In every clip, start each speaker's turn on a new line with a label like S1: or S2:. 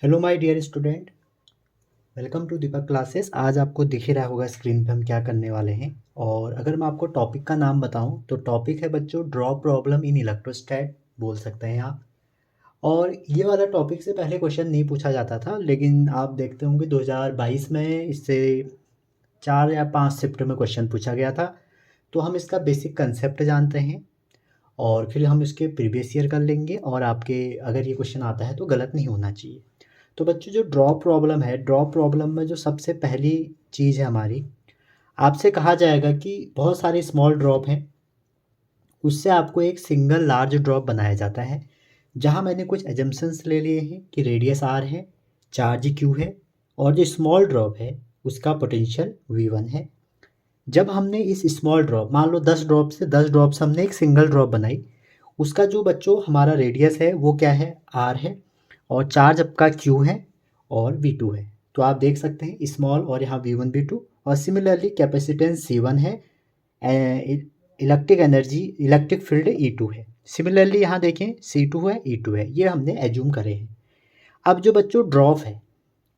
S1: Hello my dear student, welcome to Deepak classes. आज आपको दिख ही रहा होगा स्क्रीन पे हम क्या करने वाले हैं। और अगर मैं आपको टॉपिक का नाम बताऊं तो टॉपिक है बच्चों ड्रॉप प्रॉब्लम इन इलेक्ट्रोस्टैट, बोल सकते हैं आप। और ये वाला टॉपिक से पहले क्वेश्चन नहीं पूछा जाता था, लेकिन आप देखते होंगे 2022 में इससे 4 या 5 शिफ्ट में क्वेश्चन पूछा गया था। तो हम इसका बेसिक कंसेप्ट जानते हैं और फिर हम इसके प्रीवियस ईयर कर लेंगे। और आपके अगर ये क्वेश्चन आता है तो गलत नहीं होना चाहिए। तो बच्चों जो ड्रॉप प्रॉब्लम है, ड्रॉप प्रॉब्लम में जो सबसे पहली चीज़ है हमारी, आपसे कहा जाएगा कि बहुत सारे स्मॉल ड्रॉप हैं, उससे आपको एक सिंगल लार्ज ड्रॉप बनाया जाता है। जहां मैंने कुछ एजम्पशंस ले लिए हैं कि रेडियस आर है, चार्ज क्यू है, और जो स्मॉल ड्रॉप है उसका पोटेंशियल V1 है। जब हमने इस स्मॉल ड्रॉप, मान लो 10 ड्रॉप से हमने एक सिंगल ड्रॉप बनाई, उसका जो बच्चों हमारा रेडियस है वो क्या है, आर है, और चार्ज आपका क्यू है और V2 है। तो आप देख सकते हैं स्मॉल और यहाँ V1 V2, और सिमिलरली कैपेसिटेंस C1 है, electric energy electric field E2 है। सिमिलरली यहाँ देखें C2 है, E2 है, ये हमने एज्यूम करे हैं। अब जो बच्चों ड्रॉप है,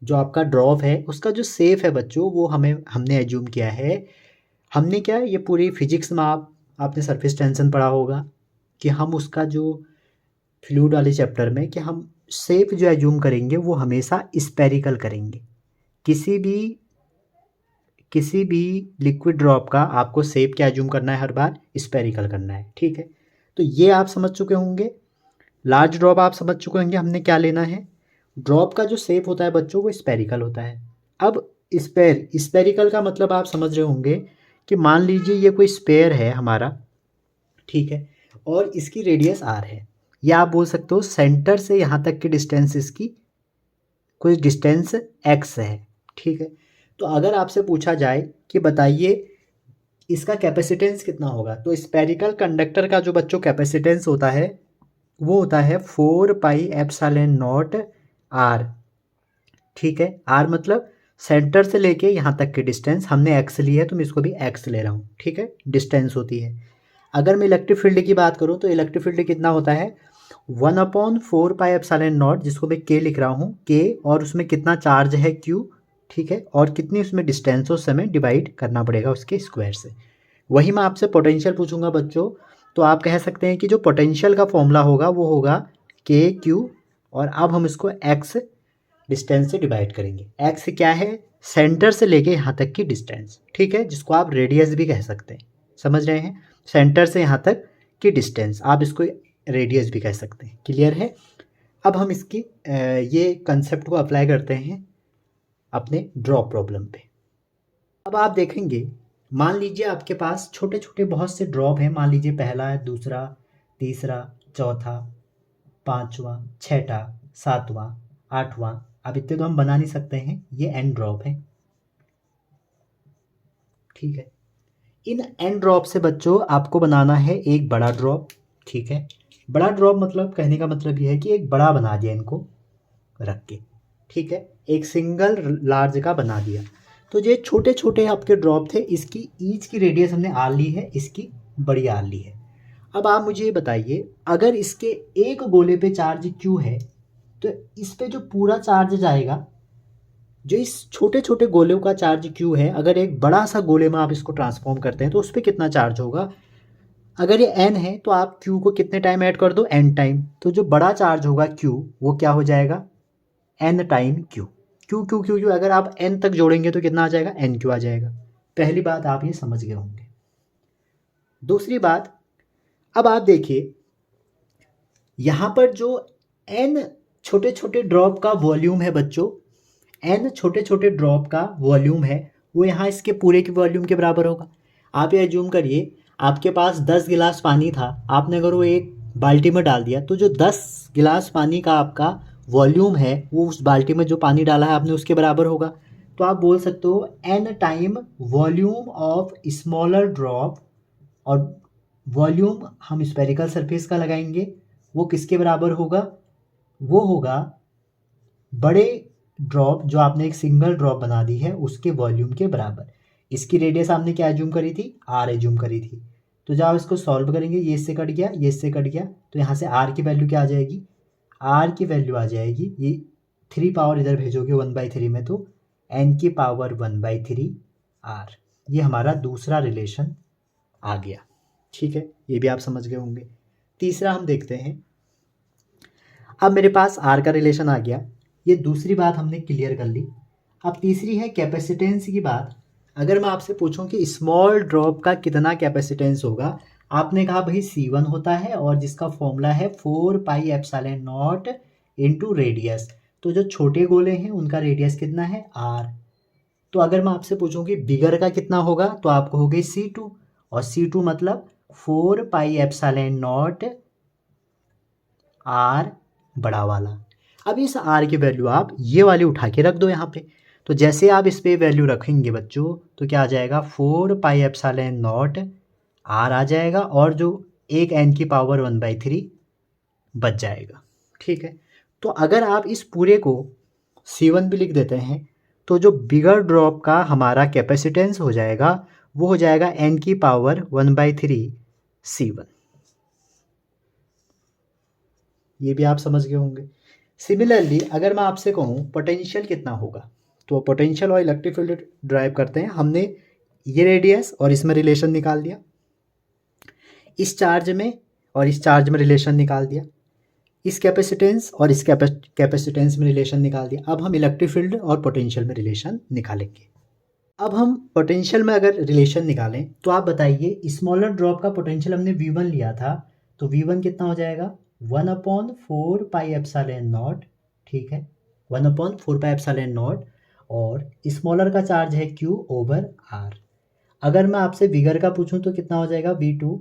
S1: जो आपका ड्रॉप है उसका जो सेफ है बच्चों, वो हमने एज्यूम किया है। हमने क्या, ये पूरी फिजिक्स में आपने सरफेस टेंशन पढ़ा होगा कि हम उसका जो फ्लूइड वाले चैप्टर में, कि हम शेप जो एज्यूम करेंगे वो हमेशा स्पेरिकल करेंगे। किसी भी किसी भी लिक्विड ड्रॉप का आपको शेप क्या एज्यूम करना है, हर बार स्पेरिकल करना है। ठीक है, तो ये आप समझ चुके होंगे। लार्ज ड्रॉप आप समझ चुके होंगे हमने क्या लेना है। ड्रॉप का जो शेप होता है बच्चों वो स्पेरिकल होता है। अब स्पेरिकल का मतलब आप समझ रहे होंगे कि मान लीजिए ये कोई स्पेयर है हमारा, ठीक है, और इसकी रेडियस आर है, या आप बोल सकते हो सेंटर से यहाँ तक की डिस्टेंस इसकी कुछ डिस्टेंस एक्स है। ठीक है, तो अगर आपसे पूछा जाए कि बताइए इसका कैपेसिटेंस कितना होगा, तो स्पेरिकल कंडक्टर का जो बच्चों कैपेसिटेंस होता है वो होता है 4πε0 आर। ठीक है, आर मतलब सेंटर से लेके यहाँ तक की डिस्टेंस, हमने एक्स ली है तो मैं इसको भी एक्स ले रहा हूँ। ठीक है, डिस्टेंस होती है। अगर मैं इलेक्ट्रिक फील्ड की बात करूँ तो इलेक्ट्रिक फील्ड कितना होता है, 1/4πε0, जिसको मैं के लिख रहा हूँ, के, और उसमें कितना चार्ज है क्यू। ठीक है, और कितनी उसमें डिस्टेंस हो, उस समय डिवाइड करना पड़ेगा उसके स्क्वायर से। वही मैं आपसे पोटेंशियल पूछूंगा बच्चों, तो आप कह सकते हैं कि जो पोटेंशियल का फॉर्मूला होगा वो होगा के क्यू, और अब हम इसको एक्स डिस्टेंस से डिवाइड करेंगे। एक्स क्या है, सेंटर से लेके यहाँ तक की डिस्टेंस। ठीक है, जिसको आप रेडियस भी कह सकते हैं, समझ रहे हैं। सेंटर से यहाँ तक की डिस्टेंस आप इसको रेडियस भी कह सकते हैं। क्लियर है। अब हम इसकी ये कंसेप्ट को अप्लाई करते हैं अपने ड्रॉप प्रॉब्लम पे। अब आप देखेंगे, मान लीजिए आपके पास छोटे छोटे बहुत से ड्रॉप हैं। मान लीजिए पहला, दूसरा, तीसरा, चौथा, पांचवा, छठा, सातवां, आठवां। अब इतने तो हम बना नहीं सकते हैं, ये एन ड्रॉप है। ठीक है, इन एन ड्रॉप से बच्चों आपको बनाना है एक बड़ा ड्रॉप। ठीक है, बड़ा ड्रॉप मतलब, कहने का मतलब ये है कि एक बड़ा बना दिया इनको रख के। ठीक है, एक सिंगल लार्ज का बना दिया। तो ये छोटे छोटे आपके ड्रॉप थे, इसकी ईच की रेडियस हमने आर ली है, इसकी बड़ी आर ली है। अब आप मुझे ये बताइए, अगर इसके एक गोले पे चार्ज क्यू है तो इस पे जो पूरा चार्ज जाएगा, जो इस छोटे छोटे गोलों का चार्ज क्यू है, अगर एक बड़ा सा गोले में आप इसको ट्रांसफॉर्म करते हैं तो उस पर कितना चार्ज होगा। अगर ये एन है तो आप क्यू को कितने टाइम ऐड कर दो, एन टाइम। तो जो बड़ा चार्ज होगा क्यू, वो क्या हो जाएगा, n time Q. Q Q Q Q, अगर आप एन तक जोड़ेंगे तो कितना आ जाएगा, एन क्यू आ जाएगा। पहली बात आप ये समझ गए होंगे। दूसरी बात, अब आप देखिए यहाँ पर जो एन छोटे छोटे ड्रॉप का वॉल्यूम है बच्चों, एन छोटे छोटे ड्रॉप का वॉल्यूम है, वो यहाँ इसके पूरे के वॉल्यूम के बराबर होगा। आप ये एज्यूम करिए आपके पास 10 गिलास पानी था, आपने अगर वो एक बाल्टी में डाल दिया तो जो 10 गिलास पानी का आपका वॉल्यूम है वो उस बाल्टी में जो पानी डाला है आपने उसके बराबर होगा। तो आप बोल सकते हो n time volume of smaller drop, और वॉल्यूम हम स्पेरिकल सरफेस का लगाएंगे, वो किसके बराबर होगा, वो होगा बड़े ड्रॉप जो आपने एक सिंगल ड्रॉप बना दी है उसके वॉल्यूम के बराबर। इसकी रेडियस आपने क्या एज्यूम करी थी, आर एज्यूम करी थी। तो जब आप इसको सॉल्व करेंगे, ये इससे कट गया, ये इससे कट गया, तो यहाँ से आर की वैल्यू क्या आ जाएगी, आर की वैल्यू आ जाएगी, ये 3 पावर इधर भेजोगे 1/3 में तो n की पावर 1/3 r, ये हमारा दूसरा रिलेशन आ गया। ठीक है, ये भी आप समझ गए होंगे। तीसरा हम देखते हैं। अब मेरे पास r का रिलेशन आ गया, ये दूसरी बात हमने क्लियर कर ली। अब तीसरी है कैपेसिटेंस की बात। अगर मैं आपसे पूछूं कि स्मॉल ड्रॉप का कितना कैपेसिटेंस होगा, आपने कहा भाई C1 होता है और जिसका फॉर्मूला है 4πε0 इंटू रेडियस। तो जो छोटे गोले हैं उनका रेडियस कितना है r। तो अगर मैं आपसे पूछूं कि बिगर का कितना होगा तो आप कहोगे C2, और C2 मतलब 4πε0 r बड़ा वाला। अब इस r की वैल्यू आप ये वाली उठा के रख दो यहाँ पे। तो जैसे आप इस पे वैल्यू रखेंगे बच्चों तो क्या आ जाएगा 4πε0 r आ जाएगा, और जो एक n की पावर 1/3 बच जाएगा। ठीक है, तो अगर आप इस पूरे को C1 भी लिख देते हैं तो जो बिगर ड्रॉप का हमारा कैपेसिटेंस हो जाएगा वो हो जाएगा n की पावर 1/3 C1। ये भी आप समझ गए होंगे। सिमिलरली अगर मैं आपसे कहूँ पोटेंशियल कितना होगा, तो पोटेंशियल और इलेक्ट्रिक फील्ड ड्राइव करते हैं। हमने ये रेडियस और इसमें रिलेशन निकाल दिया, इस चार्ज में और इस चार्ज में रिलेशन निकाल दिया, इस कैपेसिटेंस और इस कैपेसिटेंस में रिलेशन निकाल दिया। अब हम इलेक्ट्रिक फील्ड और पोटेंशियल में रिलेशन निकालेंगे। अब हम पोटेंशियल में अगर रिलेशन निकालें तो आप बताइए, स्मॉलर ड्रॉप का पोटेंशियल हमने V1 लिया था, तो V1 कितना हो जाएगा 1/4πε0। ठीक है, 1/4πε0, और स्मॉलर का चार्ज है Q ओवर R। अगर मैं आपसे बिगर का पूछूं तो कितना हो जाएगा V2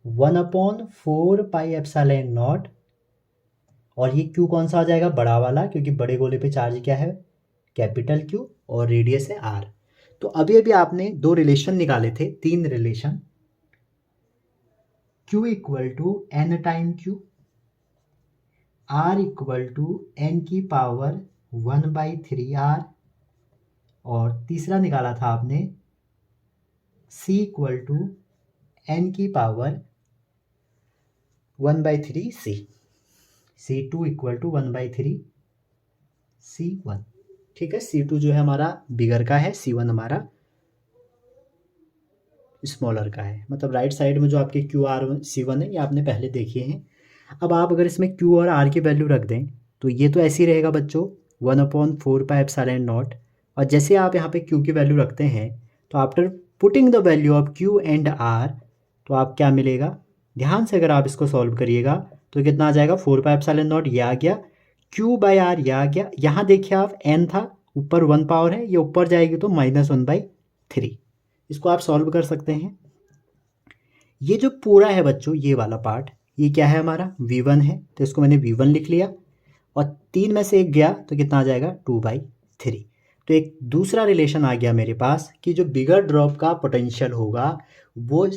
S1: 1/4πε0, और ये Q कौन सा हो जाएगा बड़ा वाला, क्योंकि बड़े गोले पे चार्ज क्या है कैपिटल Q और रेडियस है R। तो अभी अभी आपने दो रिलेशन निकाले थे, तीन relation, Q equal to n time Q, R इक्वल टू n की पावर 1/3 R, और तीसरा निकाला था आपने C इक्वल टू n की power 1/3 C, C2 equal to 1/3 C1। ठीक है, C2 जो है हमारा बिगर का है, C1 हमारा स्मॉलर का है। मतलब राइट साइड में जो आपके QR C1 है ये आपने पहले देखे हैं। अब आप अगर इसमें Q और R की वैल्यू रख दें तो ये तो ऐसे ही रहेगा बच्चों 1/4πε0, और जैसे आप यहाँ पे Q की वैल्यू रखते हैं तो after putting the value of Q and R तो आप क्या मिलेगा, ध्यान से अगर आप इसको सॉल्व करिएगा तो कितना आ जाएगा 4πε0 ये आ गया, Q/R ये आ गया। यहाँ देखिए आप n था, ऊपर 1 पावर है, ये ऊपर जाएगी तो -1/3। इसको आप सॉल्व कर सकते हैं। ये जो पूरा है बच्चों ये वाला पार्ट, ये क्या है हमारा V1 है, तो इसको मैंने V1 लिख लिया, और 3 में से 1 गया तो कितना आ जाएगा 2/3। तो एक दूसरा रिलेशन आ गया मेरे पास कि जो बिगर ड्रॉप का पोटेंशियल होगा वो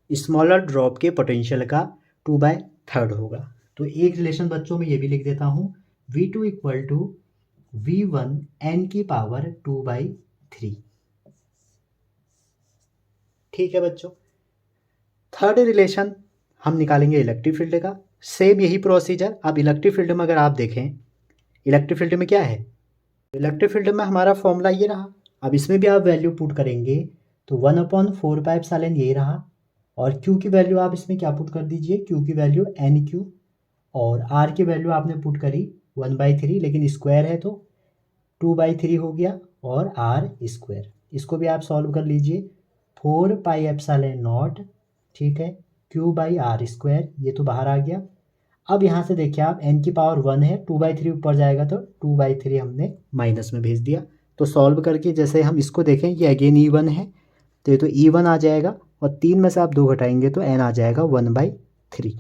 S1: स्मॉलर ड्रॉप के पोटेंशियल का 2/3 होगा। तो एक रिलेशन बच्चों में ये भी लिख देता हूँ, V2 equal to V1 n की पावर 2/3। ठीक है बच्चों, थर्ड रिलेशन हम निकालेंगे इलेक्ट्रिक फील्ड का। सेम यही प्रोसीजर। अब इलेक्ट्रिक फील्ड में अगर आप देखें, इलेक्ट्रिक फील्ड में क्या है, इलेक्ट्रिक फील्ड में हमारा फॉर्मूला ये रहा। अब इसमें भी आप वैल्यू पुट करेंगे तो 1/4πε यही रहा, और Q की वैल्यू आप इसमें क्या पुट कर दीजिए, Q की वैल्यू NQ, और R की वैल्यू आपने पुट करी 1/3, लेकिन स्क्वायर है तो 2/3 हो गया, और R स्क्वायर। इसको भी आप सॉल्व कर लीजिए, 4πε0 ठीक है Q/R स्क्वायर, ये तो बाहर आ गया। अब यहाँ से देखिए आप n की पावर 1 है, 2/3 ऊपर जाएगा तो 2/3 हमने माइनस में भेज दिया। तो सॉल्व करके जैसे हम इसको देखें ये अगेन E1 है, तो ये तो E1 आ जाएगा, और 3 में से आप 2 घटाएंगे तो n आ जाएगा 1/3,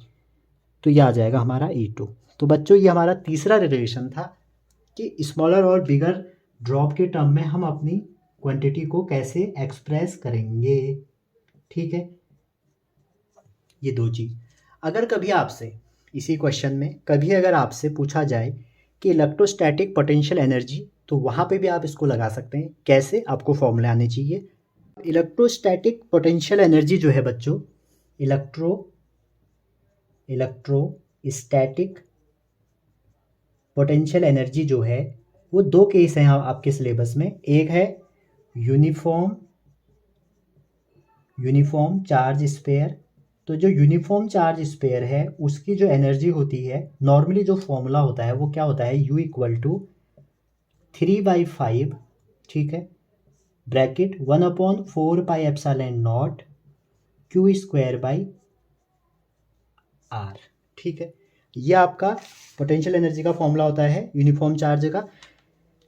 S1: तो ये आ जाएगा हमारा E2। तो बच्चों ये हमारा तीसरा रिलेशन था कि स्मॉलर और बिगर ड्रॉप के टर्म में हम अपनी क्वांटिटी को कैसे एक्सप्रेस करेंगे। ठीक है, ये दो चीज़। अगर कभी आपसे इसी क्वेश्चन में कभी अगर आपसे पूछा जाए कि इलेक्ट्रोस्टैटिक पोटेंशियल एनर्जी, तो वहाँ पे भी आप इसको लगा सकते हैं। कैसे, आपको फॉर्मूला आने चाहिए। इलेक्ट्रोस्टैटिक पोटेंशियल एनर्जी जो है बच्चों, इलेक्ट्रोस्टैटिक पोटेंशियल एनर्जी जो है वो दो केस हैं आपके सिलेबस में, एक है यूनिफॉर्म चार्ज स्पेयर। तो जो यूनिफॉर्म चार्ज स्पेयर है उसकी जो एनर्जी होती है, नॉर्मली जो फॉर्मूला होता है वो क्या होता है, U इक्वल टू 3/5, ठीक है, bracket 1/4πε0 Q square by R, ठीक है। ये आपका पोटेंशियल एनर्जी का फॉर्मूला होता है यूनिफॉर्म चार्ज का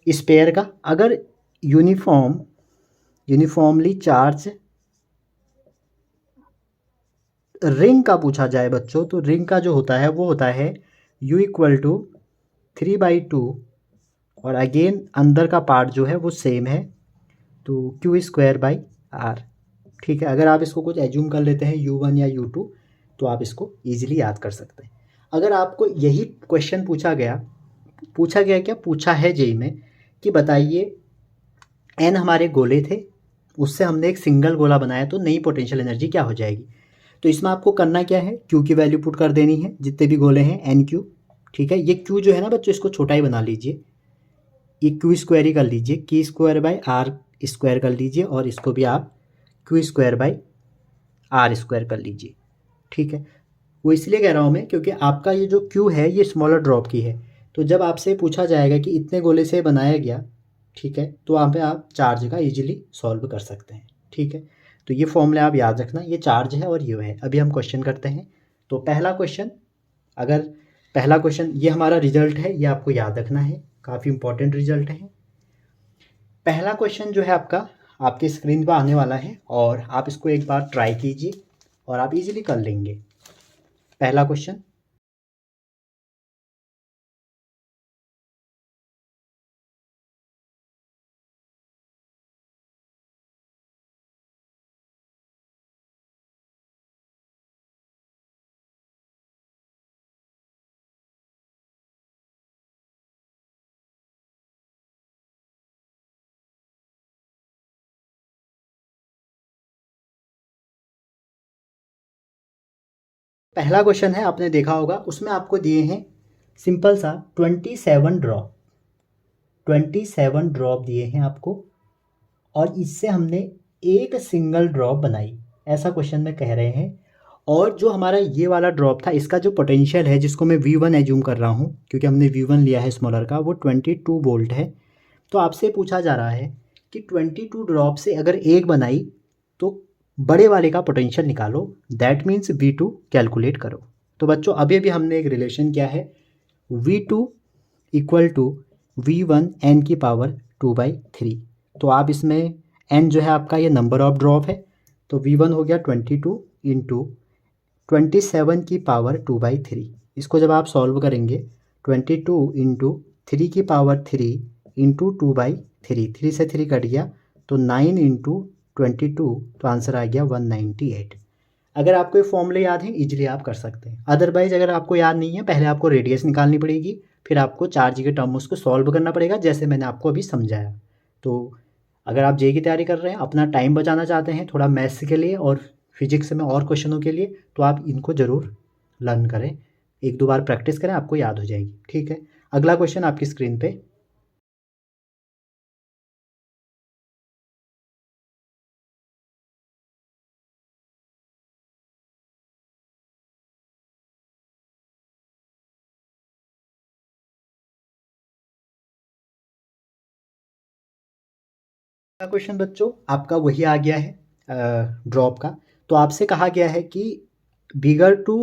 S1: स्पेयर का। अगर यूनिफॉर्मली चार्ज रिंग का पूछा जाए बच्चों, तो रिंग का जो होता है वो होता है U इक्वल टू 3/2 और अगेन अंदर का पार्ट जो है वो सेम है, तो क्यू स्क्वायर बाई आर, ठीक है। अगर आप इसको कुछ एज्यूम कर लेते हैं U1 या U2 तो आप इसको ईजिली याद कर सकते हैं। अगर आपको यही क्वेश्चन पूछा गया क्या पूछा है जेई में कि बताइए एन हमारे गोले थे, उससे हमने एक सिंगल गोला बनाया तो नई पोटेंशियल एनर्जी क्या हो जाएगी, तो इसमें आपको करना क्या है, क्यू की वैल्यू पुट कर देनी है जितने भी गोले हैं एन क्यू, ठीक है। ये क्यू जो है ना बच्चों इसको छोटा ही बना लीजिए, ये क्यू स्क्वायर ही कर लीजिए, की स्क्वायर बाई आर स्क्वायर कर लीजिए और इसको भी आप Q square by R square कर लीजिए, ठीक है। वो इसलिए कह रहा हूँ मैं क्योंकि आपका ये जो क्यू है ये स्मॉलर ड्रॉप की है, तो जब आपसे पूछा जाएगा कि इतने गोले से बनाया गया, ठीक है, तो वहाँ पे आप चार्ज का इजीली सॉल्व कर सकते हैं, ठीक है। तो ये फॉर्मूले आप याद रखना, ये चार्ज है और ये है। अभी हम क्वेश्चन करते हैं। तो पहला क्वेश्चन ये हमारा रिजल्ट है, ये आपको याद रखना है, काफ़ी इंपॉर्टेंट रिजल्ट है। पहला क्वेश्चन जो है आपकी स्क्रीन पर आने वाला है और आप इसको एक बार ट्राई कीजिए और आप इजीली कर लेंगे। पहला क्वेश्चन, पहला क्वेश्चन है, आपने देखा होगा, उसमें आपको दिए हैं सिंपल सा 27 ड्रॉप दिए हैं आपको और इससे हमने एक सिंगल ड्रॉप बनाई, ऐसा क्वेश्चन में कह रहे हैं। और जो हमारा ये वाला ड्रॉप था इसका जो पोटेंशियल है जिसको मैं V1 एज्यूम कर रहा हूँ क्योंकि हमने V1 लिया है स्मॉलर का, वो 22 वोल्ट है। तो आपसे पूछा जा रहा है कि 22 ड्रॉप से अगर एक बनाई तो बड़े वाले का पोटेंशियल निकालो, दैट मीन्स V2 कैलकुलेट करो। तो बच्चों अभी भी हमने एक रिलेशन किया है, V2 equal to V1 n की पावर 2/3। तो आप इसमें n जो है आपका ये नंबर ऑफ ड्रॉप है, तो V1 हो गया 22 इंटू 27 की पावर 2/3। इसको जब आप सॉल्व करेंगे 22 इंटू 3 की पावर 3 इंटू 2/3, 3 से 3 कट गया तो 9 इंटू 22, तो आंसर आ गया 198। अगर आपको ये फॉर्मूले याद हैं इजीली आप कर सकते हैं। अदरवाइज अगर आपको याद नहीं है पहले आपको रेडियस निकालनी पड़ेगी, फिर आपको चार्ज के टर्म उसको सॉल्व करना पड़ेगा जैसे मैंने आपको अभी समझाया। तो अगर आप जेई की तैयारी कर रहे हैं, अपना टाइम बचाना चाहते हैं थोड़ा मैथ्स के लिए और फिजिक्स में और क्वेश्चनों के लिए, तो आप इनको ज़रूर लर्न करें, एक दो बार प्रैक्टिस करें, आपको याद हो जाएगी, ठीक है। अगला क्वेश्चन आपकी स्क्रीन पे, क्वेश्चन बच्चों आपका वही आ गया है ड्रॉप का। तो आपसे कहा गया है कि बिगर टू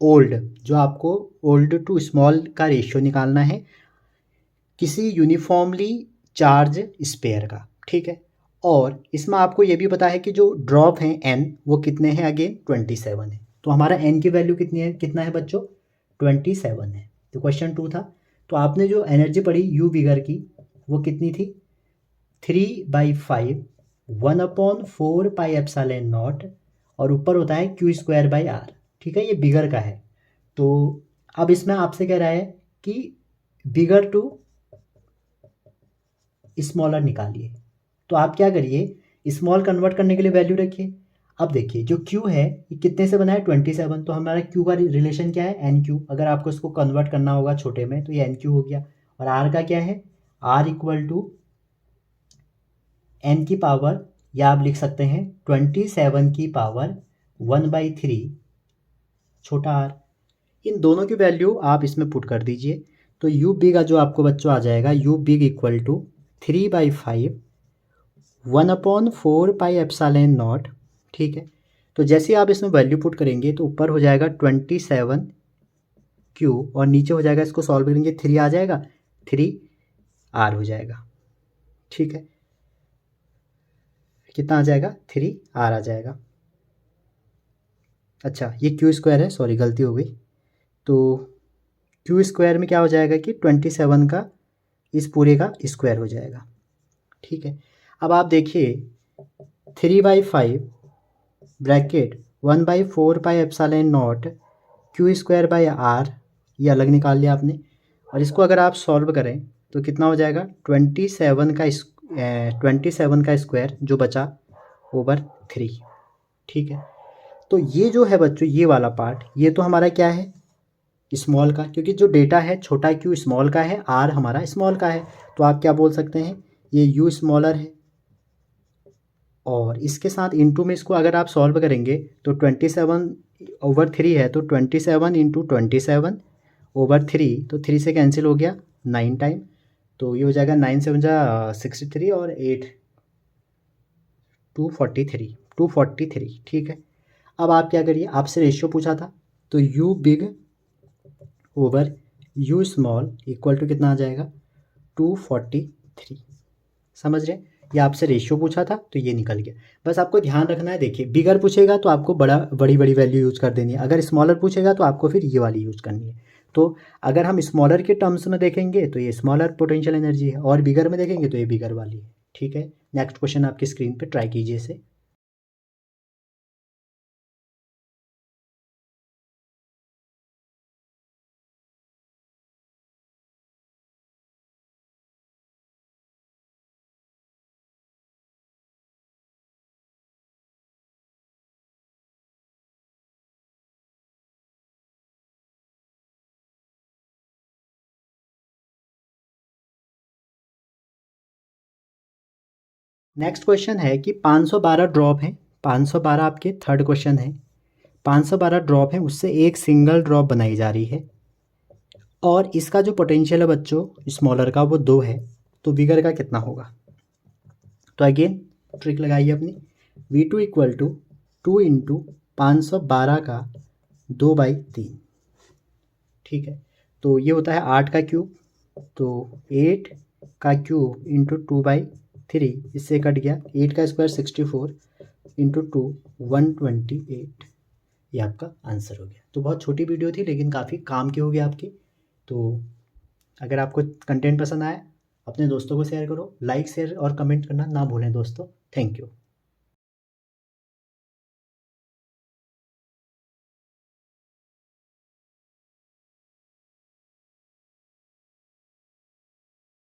S1: ओल्ड, जो आपको ओल्ड टू स्मॉल का रेशियो निकालना है किसी यूनिफॉर्मली चार्ज स्पेयर का, ठीक है। और इसमें आपको ये भी पता है कि जो ड्रॉप हैं एन वो कितने हैं, अगेन 27 है। तो हमारा एन की वैल्यू कितना है बच्चों, 27 है। तो क्वेश्चन 2 था, तो आपने जो एनर्जी पढ़ी यू बिगर की वो कितनी थी, 3/5 1/4πε0 और ऊपर होता है क्यू स्क्वायर बाई आर, ठीक है, ये बिगर का है। तो अब इसमें आपसे कह रहा है कि बिगर टू स्मॉलर निकालिए। तो आप क्या करिए, स्मॉल कन्वर्ट करने के लिए वैल्यू रखिए। अब देखिए जो Q है ये कितने से बना है, 27, तो हमारा Q का रिलेशन क्या है, NQ। अगर आपको इसको कन्वर्ट करना होगा छोटे में तो ये NQ हो गया। और R का क्या है, r इक्वल टू n की पावर, या आप लिख सकते हैं 27 की पावर 1/3 छोटा r। इन दोनों की वैल्यू आप इसमें पुट कर दीजिए, तो यू बिग जो आपको बच्चों आ जाएगा, U big equal to 3/5 1/4 pi epsilon naught. ठीक है, तो जैसे आप इसमें वैल्यू पुट करेंगे तो ऊपर हो जाएगा 27 क्यू और नीचे हो जाएगा, इसको सॉल्व करेंगे 3 आ जाएगा, 3 आर हो जाएगा। ठीक है, कितना आ जाएगा, 3 आर आ जाएगा। अच्छा ये क्यू स्क्वायर है, सॉरी गलती हो गई। तो क्यू स्क्वायर में क्या हो जाएगा कि 27 का इस पूरे का स्क्वायर हो जाएगा। ठीक है, अब आप देखिए 3/5 bracket 1/4 pi epsilon naught Q square by R, ये अलग निकाल लिया आपने, और इसको अगर आप सॉल्व करें तो कितना हो जाएगा 27 का स्क्वायर जो बचा ओवर 3। ठीक है, तो ये जो है बच्चों ये वाला पार्ट, ये तो हमारा क्या है स्मॉल का, क्योंकि जो डेटा है छोटा क्यू स्मॉल का है, आर हमारा स्मॉल का है, तो आप क्या बोल सकते हैं ये यू स्मॉलर है। और इसके साथ इनटू में इसको अगर आप सॉल्व करेंगे तो 27/3 है, तो 27 × 27/3, तो 3 से कैंसिल हो गया 9 टाइम, तो ये हो जाएगा 9 7 63 और 8 243। ठीक है, अब आप क्या करिए, आपसे रेशियो पूछा था, तो U big over U small equal to कितना आ जाएगा 243। समझ रहे, ये आपसे रेशियो पूछा था तो ये निकल गया। बस आपको ध्यान रखना है, देखिए बिगर पूछेगा तो आपको बड़ी बड़ी वैल्यू यूज़ कर देनी है, अगर स्मॉलर पूछेगा तो आपको फिर ये वाली यूज़ करनी है। तो अगर हम स्मॉलर के टर्म्स में देखेंगे तो ये स्मॉलर पोटेंशियल एनर्जी है, और बिगर में देखेंगे तो ये बिगर वाली है। ठीक है, नेक्स्ट क्वेश्चन आपकी स्क्रीन पर ट्राई कीजिए इसे। नेक्स्ट क्वेश्चन है कि 512 ड्रॉप है, 512 आपके थर्ड क्वेश्चन है, 512 ड्रॉप है, उससे एक सिंगल ड्रॉप बनाई जा रही है, और इसका जो पोटेंशियल है बच्चों स्मॉलर का वो 2 है, तो बिगर का कितना होगा। तो अगेन ट्रिक लगाइए अपनी, V2 इक्वल टू 2 × 512 का 2/3। ठीक है, तो ये होता है 8 का क्यूब, तो 8 का क्यूब इंटू 2/3, इससे कट गया 8 का स्क्वायर 64 इंटू 2 128, ये आपका आंसर हो गया। तो बहुत छोटी वीडियो थी लेकिन काफ़ी काम की होगी आपकी। तो अगर आपको कंटेंट पसंद आया अपने दोस्तों को शेयर करो, लाइक शेयर और कमेंट करना ना भूलें दोस्तों। Thank you.